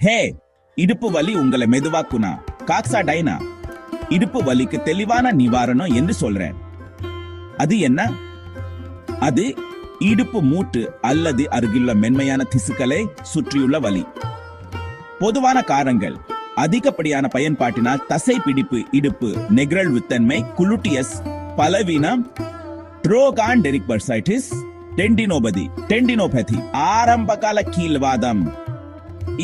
ஹே, இடுப்பு வலி உங்களை மெதுவாக்குனா காக்ஸா டைனா இடுப்பு வலிக்கு தெளிவான நிவாரணம் என்று சொல்றேன். அது என்ன? அது இடுப்பு மூட்டு அல்லது அருகிலுள்ள மென்மையான திசுக்களை சுற்றியுள்ள வலி. பொதுவான காரணங்கள்: அதிகப்படியான பயன்பாட்டினால் தசை பிடிப்பு, இடுப்பு நெகிழ்வுத்தன்மை, குளுட்டியஸ் பலவீனம், ட்ரோகாண்டெரிக் பர்சைட்டிஸ், டெண்டினோபதி, ஆரம்பகால கீழ்வாதம்,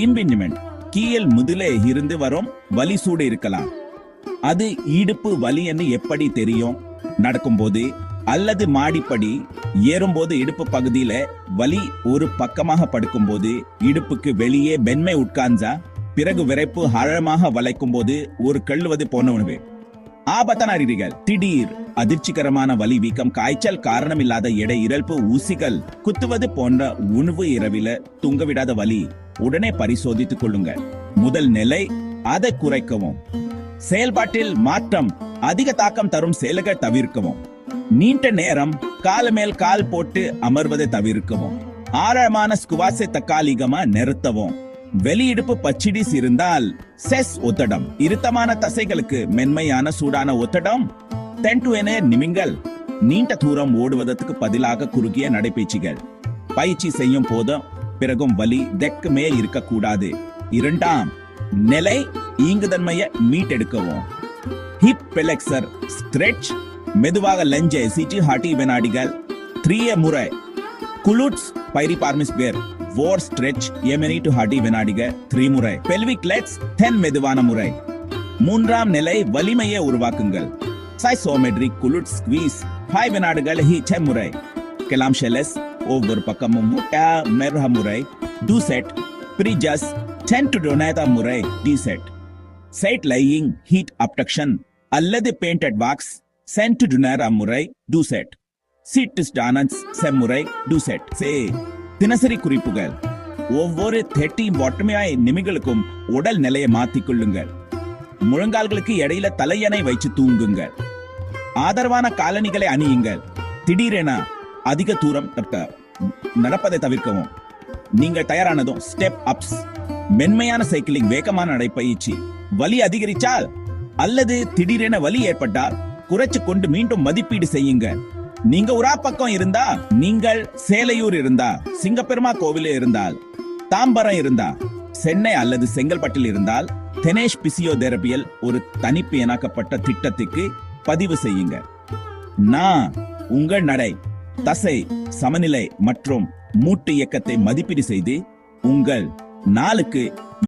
இம்பிஞ்மெண்ட், கீழ் முதுலே இருந்து வரும் வலி சூடு இருக்கலாம். அது இடுப்பு வலி என்று எப்படி தெரியும்? நடக்கும்போது அல்லது மாடிப்படி ஏறும்போது இடுப்பு பகுதியில வலி, ஒரு பக்கமாக படுக்கும்போது இடுப்புக்கு வெளியே மென்மை உட்கார்ந்தா, பிறகு விரைப்பு ஆழமாக வளைக்கும் போது ஒரு கழுவது போன உணவு. ஆபத்தான அறிகுறிகள்: திடீர் அதிர்ச்சிகரமான வலி, வீக்கம், காய்ச்சல், காரணமில்லாத எடை இழப்பு, ஊசிகள் குத்துவது போன்ற உணவு, இரவில தூங்கவிடாத வலி. உடனே பரிசோதித்துக் கொள்ளுங்கள். முதல் நிலை: அதை குறைக்கவும். செயல்பாட்டில் மாற்றம்: அதிக தாக்கம் தரும் செயல்கள் தவிர்க்கவும். நீண்ட நேரம் கால் மேல் கால் போட்டு அமர்வதை தவிர்க்கவும். ஆழமான ஸ்குவாட்ஸை தற்காலிகமா நிறுத்தவும். வெளியிடுப்பு பச்சிடிஸ் இருந்தால் செஸ் ஒத்தடம், இருத்தமான தசைகளுக்கு மென்மையான சூடான ஒத்தடம், 10 to 1 நிமிடங்கள். நீண்ட தூரம் ஓடுவதற்கு பதிலாக குறுகிய நடைபயிற்சிகள். பயிற்சி செய்யும் போது பிறகும் வலி தெற்கு மேல் இருக்கக்கூடாது. இரண்டாம் நிலை: ஈங்குதன்மையை மீட்டெடுக்கவும். ஹிப் பிளெக்சர் ஸ்ட்ரெச்: மெதுவாக லெஞ்சை சிட்டி ஹாட்டி வினாடிகள் 3 முறை. குலுட்ஸ் பைரிபார்மிஸ் பேர் வோர் ஸ்ட்ரெச் எமனி டு ஹாட்டி வினாடிகள் 3 முறை. பெல்விக் லெக்ஸ் 10 மெதுவான முறை. மூன்றாம் நிலை: வலிமையை உருவாக்குங்கள். சைசோமெட்ரிக் குலுட் ஸ்குவீஸ் 5 வினாடிகள் 6 முறை. கெலாம் ஷெலஸ் ஒவ்வொரு பக்கமும் மெர்ஹ முறை. டூ செட் பிரிஜஸ் 10 to 12 முறை. D set. Side lying heat abduction அல்லது பெயிண்டட் வாக்ஸ் சென்ட் டு முறை. Two set. சீட் ஸ்டானன்ஸ் செம்முறை. Two set. தினசரி குறிப்புகள்: ஒவ்வொரு 30 நிமிடங்களுக்கும் உடல் நிலையை மாற்றிக் கொள்ளுங்கள். முழங்கால்களுக்கு இடையில தலையணை வைத்து தூங்குங்கள். ஆதரவான காலணிகளை அணியுங்கள். திடீரென அதிக தூரம் நடப்பதை தவிர்க்கவும். நீங்கள் தயாரானதும் ஸ்டெப் அப்ஸ், மென்மையான சைக்கிளிங், வேகமான நடைப்பயிற்சி. வலி அதிகரிச்சால் அல்லது திடீரென வலி ஏற்பட்டால் குறைச்சு கொண்டு மீண்டும் மதிப்பீடு செய்யுங்க. நீங்க உரா பக்கம் இருந்தா, நீங்கள் சேலையூர் இருந்தா, சிங்கப்பெருமா கோவில் இருந்தால், தாம்பரம் இருந்தா, சென்னை அல்லது செங்கல்பட்டில் இருந்தால், தெனேஷ் பிசியோதெரபியல் ஒரு தனிப்பு இணக்கப்பட்ட திட்டத்துக்கு பதிவு செய்யுங்க. நான் உங்கள் நடை, தசை சமநிலை மற்றும் மூட்டு இயக்கத்தை மதிப்பீடு செய்து உங்கள் நாளுக்கு